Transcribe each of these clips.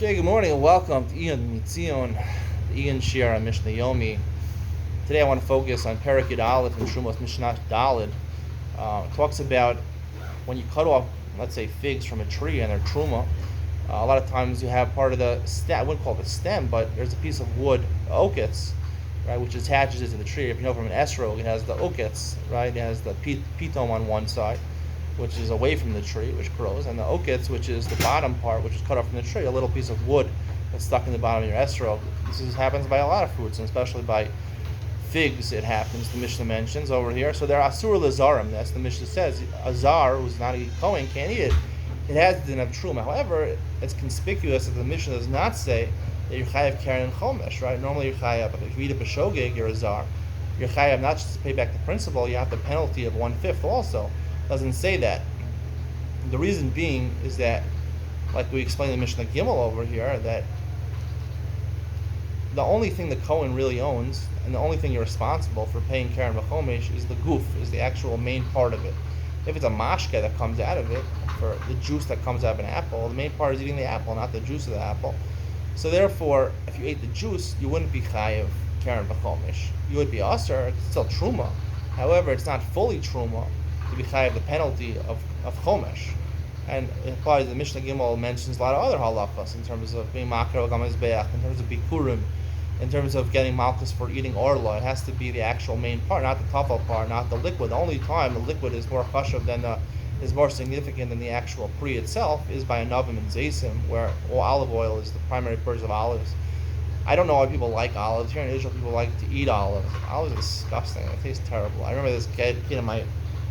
Okay, good morning and welcome to Iyun Iyun Shir on Mishnah Yomi. Today I want to focus on Perek Yud Aleph and Terumos Mishnah Daled. It talks about when you cut off, let's say, figs from a tree and their truma. A lot of times you have part of the stem, I wouldn't call it the stem, but there's a piece of wood, oketz, right, which attaches it to the tree. If you know from an esrog, it has the oketz, right? It has the pitom on one side, which is away from the tree, which grows, and the oketz, which is the bottom part, which is cut off from the tree, a little piece of wood that's stuck in the bottom of your esrog. Happens by a lot of fruits, and especially by figs. It happens. The Mishnah mentions over here. So they're asur lezarim. That's the Mishnah says. A zar, who's not a Kohen, can't eat it. It has the din of truma. However, it's conspicuous that the Mishnah does not say that you're chayav keren and chomesh. Right? Normally you're chayav. If you eat a b'shogeg, you're a zar. You're chayav not just to pay back the principal. You have the penalty of 1/5 also. Doesn't say that. The reason being is that, like we explained in Mishnah Gimel over here, that the only thing the Kohen really owns, and the only thing you're responsible for paying Karen V'chomesh is the goof, is the actual main part of it. If it's a mashke that comes out of it, for the juice that comes out of an apple, the main part is eating the apple, not the juice of the apple. So therefore, if you ate the juice, you wouldn't be chayav Karen V'chomesh. You would be asur, it's still truma. However, it's not fully truma to be chayav the penalty of chomesh. And it applies, the Mishnah Gimel mentions a lot of other halachas in terms of being makar gamazbeach, in terms of bikurim, in terms of getting malchus for eating orla. It has to be the actual main part, not the tafel part, not the liquid. The only time the liquid is more chashuv is more significant than the actual pri itself is by a novim and zaysim, where olive oil is the primary purpose of olives. I don't know why people like olives. Here in Israel, people like to eat olives. Olives are disgusting. It tastes terrible. I remember this kid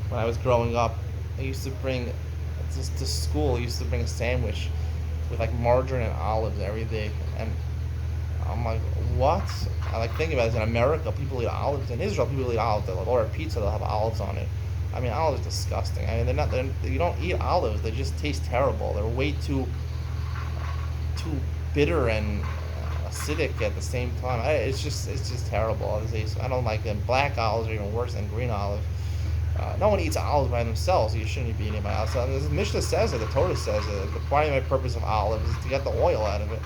when I was growing up, I used to bring to school. He used to bring a sandwich with like margarine and olives every day, and I'm like, what? I like thinking about this. In America, people eat olives. In Israel, people eat olives. They'll order pizza. They'll have olives on it. I mean, olives are disgusting. I mean, you don't eat olives. They just taste terrible. They're way too bitter and acidic at the same time. It's just terrible. I don't like them. Black olives are even worse than green olives. No one eats olives by themselves, so you shouldn't be eating by olives. So the Mishnah says it, the Torah says it. The primary purpose of olives is to get the oil out of it.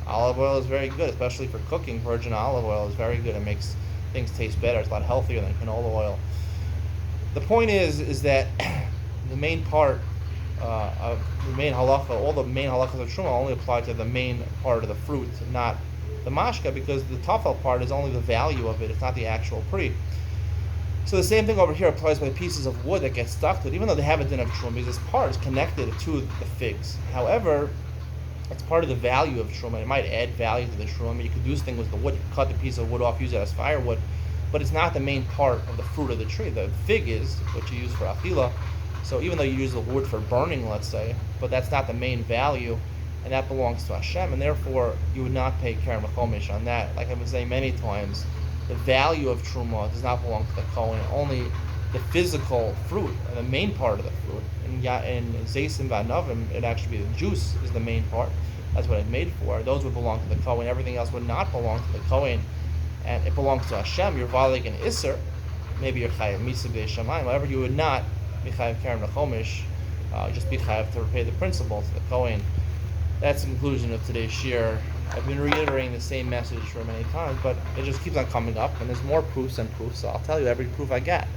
Olive oil is very good, especially for cooking. Virgin olive oil is very good. It makes things taste better. It's a lot healthier than canola oil. The point is that the main part of the main halacha, all the main halachas of Truma only apply to the main part of the fruit, not the mashka, because the tafel part is only the value of it. It's not the actual pri. So the same thing over here applies by pieces of wood that get stuck to it, even though they have a din of truma, because this part is connected to the figs. However, it's part of the value of truma. It might add value to the truma. I mean, you could do this thing with the wood. You could cut the piece of wood off, use it as firewood, but it's not the main part of the fruit of the tree. The fig is what you use for achila. So even though you use the wood for burning, let's say, but that's not the main value, and that belongs to Hashem, and therefore you would not pay keren v'chomesh on that. Like I've been saying many times, the value of truma does not belong to the Kohen. Only the physical fruit, and the main part of the fruit. In zaysim v'anavim, it actually be the juice is the main part. That's what it's made for. Those would belong to the Kohen. Everything else would not belong to the Kohen, and it belongs to Hashem. You're violating an isser. Maybe you're chayav misa b'shamayim. However, you would not be chayav keren v'chomesh. Just be chayav to repay the principal to the Kohen. That's the conclusion of today's shir. I've been reiterating the same message for many times, but it just keeps on coming up, and there's more proofs and proofs, so I'll tell you every proof I get.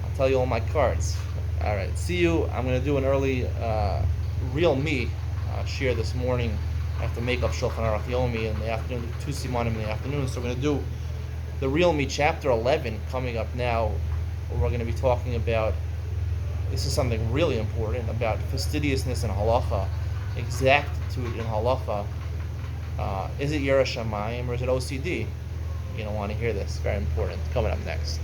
I'll tell you all my cards. All right, see you. I'm going to do an early real me shir this morning. I have to make up Shulchan Aruch Yomi in the afternoon, 2 simanim in the afternoon, so we're going to do the real me, chapter 11, coming up now, where we're going to be talking about, this is something really important, about fastidiousness in halacha, exactitude in halacha. Is it Yerah Shamayim or is it OCD? You don't want to hear this. Very important. Coming up next.